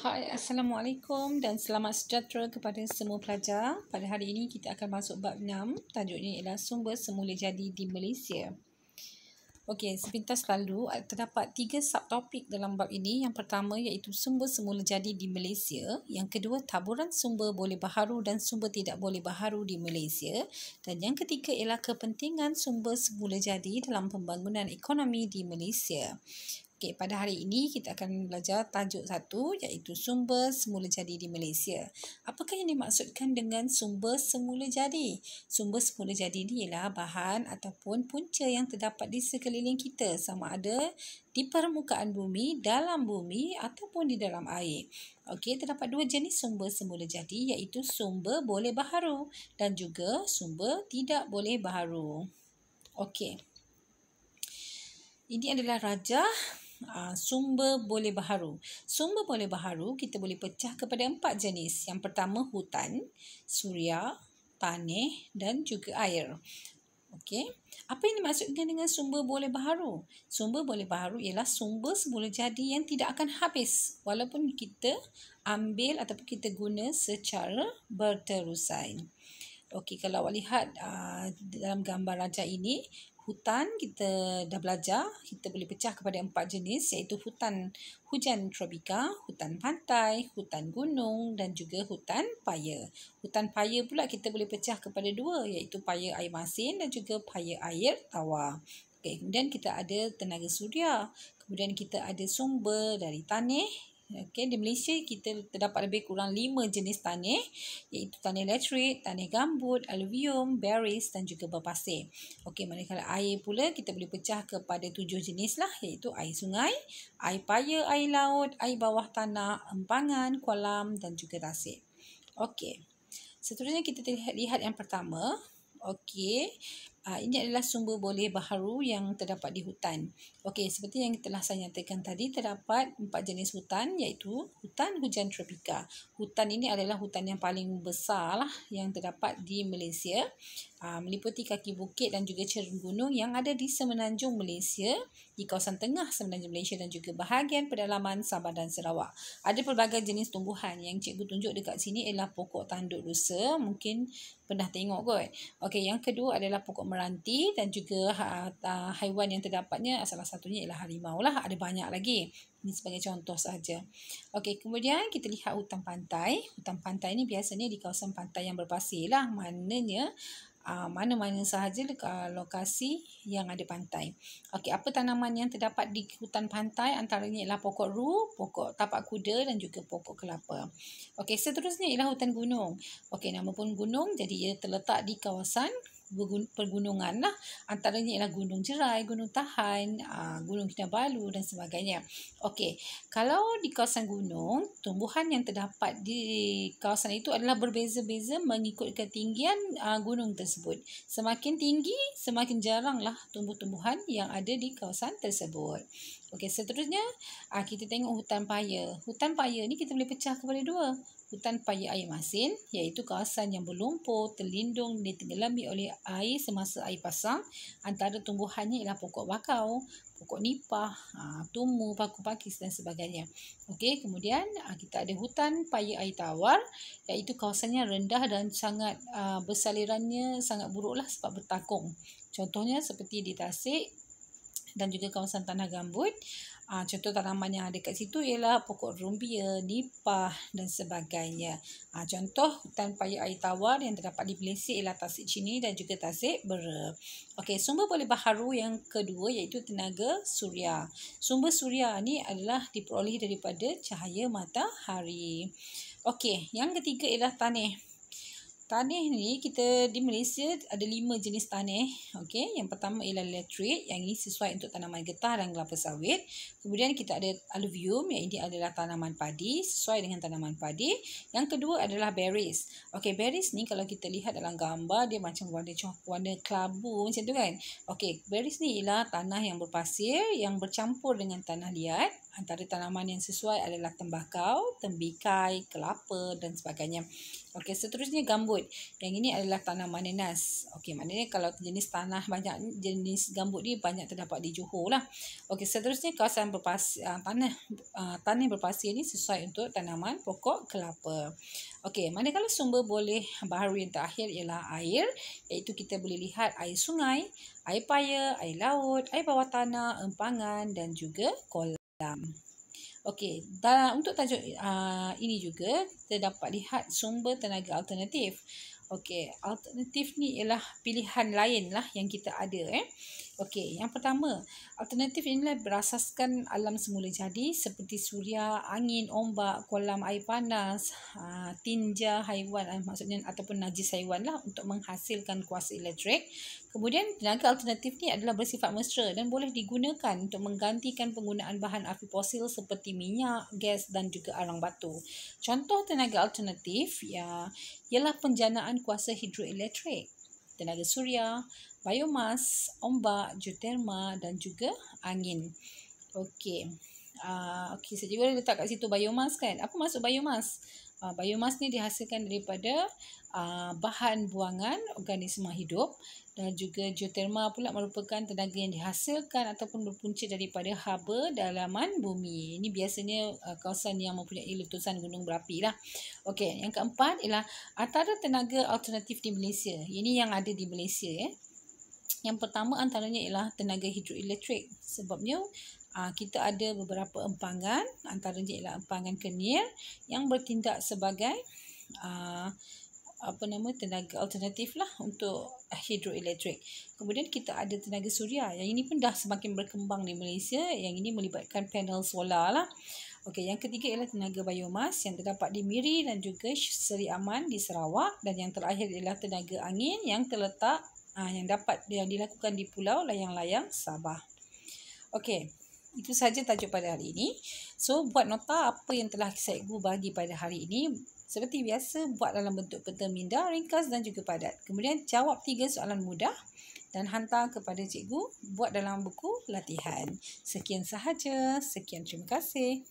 Hai, Assalamualaikum dan selamat sejahtera kepada semua pelajar. Pada hari ini kita akan masuk bab 6. Tajuknya ialah sumber semula jadi di Malaysia. Okey, sepintas lalu terdapat 3 subtopik dalam bab ini. Yang pertama iaitu sumber semula jadi di Malaysia. Yang kedua, taburan sumber boleh baharu dan sumber tidak boleh baharu di Malaysia. Dan yang ketiga ialah kepentingan sumber semula jadi dalam pembangunan ekonomi di Malaysia. Okey, pada hari ini kita akan belajar tajuk 1 iaitu sumber semula jadi di Malaysia. Apakah yang dimaksudkan dengan sumber semula jadi? Sumber semula jadi ini ialah bahan ataupun punca yang terdapat di sekeliling kita, sama ada di permukaan bumi, dalam bumi ataupun di dalam air. Okey, terdapat 2 jenis sumber semula jadi iaitu sumber boleh baharu dan juga sumber tidak boleh baharu. Okey. Ini adalah rajah sumber boleh baharu. Sumber boleh baharu kita boleh pecah kepada 4 jenis. Yang pertama hutan, suria, tanah dan juga air. Okey. Apa yang dimaksudkan dengan sumber boleh baharu? Sumber boleh baharu ialah sumber semula jadi yang tidak akan habis walaupun kita ambil ataupun kita guna secara berterusan. Okey, kalau awak lihat dalam gambar rajah ini, hutan kita dah belajar, kita boleh pecah kepada 4 jenis iaitu hutan hujan tropika, hutan pantai, hutan gunung dan juga hutan paya. Hutan paya pula kita boleh pecah kepada 2 iaitu paya air masin dan juga paya air tawar. Okay, kemudian kita ada tenaga suria, kemudian kita ada sumber dari tanah. Okay, di Malaysia kita terdapat lebih kurang 5 jenis tanah iaitu tanah laterit, tanah gambut, aluvium, berries dan juga berpasir. Okey, manakala air pula kita boleh pecah kepada 7 jenis lah iaitu air sungai, air paya, air laut, air bawah tanah, empangan, kolam dan juga tasik. Okey. Seterusnya kita lihat yang pertama. Okey. Ini adalah sumber boleh baharu yang terdapat di hutan. Okey, seperti yang telah saya nyatakan tadi, terdapat 4 jenis hutan iaitu hutan hujan tropika. Hutan ini adalah hutan yang paling besar lah yang terdapat di Malaysia. Meliputi kaki bukit dan juga cerun gunung yang ada di semenanjung Malaysia, di kawasan tengah semenanjung Malaysia dan juga bahagian pedalaman Sabah dan Sarawak. Ada pelbagai jenis tumbuhan yang cikgu tunjuk dekat sini ialah pokok tanduk rusa, mungkin pernah tengok kot. Okey, yang kedua adalah pokok meranti dan juga haiwan yang terdapatnya salah satunya ialah harimau lah, ada banyak lagi. Ini sebagai contoh sahaja. Okey, kemudian kita lihat hutan pantai. Hutan pantai ini biasanya di kawasan pantai yang berpasir lah, maknanya mana-mana sahaja lokasi yang ada pantai. Okey, apa tanaman yang terdapat di hutan pantai? Antaranya ialah pokok ru, pokok tapak kuda dan juga pokok kelapa. Okey, seterusnya ialah hutan gunung. Okey, nama pun gunung, jadi ia terletak di kawasan pergunungan lah. Antaranya ialah Gunung Jerai, Gunung Tahan, Gunung Kinabalu dan sebagainya. Okey, kalau di kawasan gunung, tumbuhan yang terdapat di kawasan itu adalah berbeza-beza mengikut ketinggian gunung tersebut. Semakin tinggi, semakin jaranglah tumbuh-tumbuhan yang ada di kawasan tersebut. Okey, seterusnya kita tengok hutan paya. Hutan paya ni kita boleh pecah kepada 2. Hutan paya air masin iaitu kawasan yang berlumpur, terlindung, ditenggelami oleh air semasa air pasang. Antara tumbuhannya ialah pokok bakau, pokok nipah, tumu, paku pakis dan sebagainya. Okey, kemudian kita ada hutan paya air tawar iaitu kawasannya rendah dan sangat bersalirannya sangat buruklah sebab bertakung. Contohnya seperti di Tasik dan juga kawasan tanah gambut. Contoh tanaman yang ada kat situ ialah pokok rumbia, nipah dan sebagainya. Contoh hutan paya air tawar yang terdapat di Malaysia ialah Tasik Chini dan juga Tasik Bera. Okey, sumber boleh baharu yang kedua iaitu tenaga suria. Sumber suria ni adalah diperoleh daripada cahaya matahari. Okey, yang ketiga ialah tanah. Tanah ni kita di Malaysia ada 5 jenis tanah. Okey, yang pertama ialah laterit, yang ini sesuai untuk tanaman getah dan kelapa sawit. Kemudian kita ada aluvium, yang ini adalah tanaman padi, sesuai dengan tanaman padi. Yang kedua adalah berries. Okey, berries ni kalau kita lihat dalam gambar dia macam warna kelabu macam tu kan. Okey, berries ni ialah tanah yang berpasir yang bercampur dengan tanah liat Antara tanaman yang sesuai adalah tembakau, tembikai, kelapa dan sebagainya. Okey, seterusnya gambut. Yang ini adalah tanaman nenas. Okey, maknanya kalau jenis tanah banyak jenis gambut ni banyak terdapat di Johor lah. Okey, seterusnya kawasan tanah berpasir ni sesuai untuk tanaman pokok kelapa. Okey, manakala sumber boleh baharu yang terakhir ialah air, iaitu kita boleh lihat air sungai, air paya, air laut, air bawah tanah, empangan dan juga kolam. Okey, dan untuk tajuk ini juga kita dapat lihat sumber tenaga alternatif. Okey, alternatif ni ialah pilihan lain lah yang kita ada. Okey, yang pertama, alternatif inilah berasaskan alam semula jadi seperti suria, angin, ombak, kolam air panas, tinja haiwan, maksudnya ataupun najis haiwan lah untuk menghasilkan kuasa elektrik. Kemudian tenaga alternatif ni adalah bersifat mesra dan boleh digunakan untuk menggantikan penggunaan bahan api fosil seperti minyak, gas dan juga arang batu. Contoh tenaga alternatif ialah penjanaan kuasa hidroelektrik, tenaga suria, biomas, ombak, geoterma dan juga angin. Okey. Okey, saya juga letak kat situ biomas kan. Apa maksud biomas? Biomas ni dihasilkan daripada bahan buangan organisma hidup, dan juga geoterma pula merupakan tenaga yang dihasilkan ataupun berpunca daripada haba dalaman bumi. Ini biasanya kawasan yang mempunyai letusan gunung berapi lah. Okey, yang keempat ialah antara tenaga alternatif di Malaysia. Ini yang ada di Malaysia. Yang pertama antaranya ialah tenaga hidroelektrik. Sebabnya kita ada beberapa empangan, antaranya ialah empangan Kenil yang bertindak sebagai tenaga alternatif lah untuk hidroelektrik. Kemudian kita ada tenaga suria. Yang ini pun dah semakin berkembang di Malaysia. Yang ini melibatkan panel solar lah. Okey, yang ketiga ialah tenaga biomas yang terdapat di Miri dan juga Seri Aman di Sarawak, dan yang terakhir ialah tenaga angin yang terletak yang dilakukan di Pulau Layang-Layang Sabah. Okey, itu sahaja tajuk pada hari ini. So, buat nota apa yang telah cikgu bagi pada hari ini. Seperti biasa, buat dalam bentuk peta minda, ringkas dan juga padat. Kemudian jawab 3 soalan mudah dan hantar kepada cikgu buat dalam buku latihan. Sekian sahaja. Sekian, terima kasih.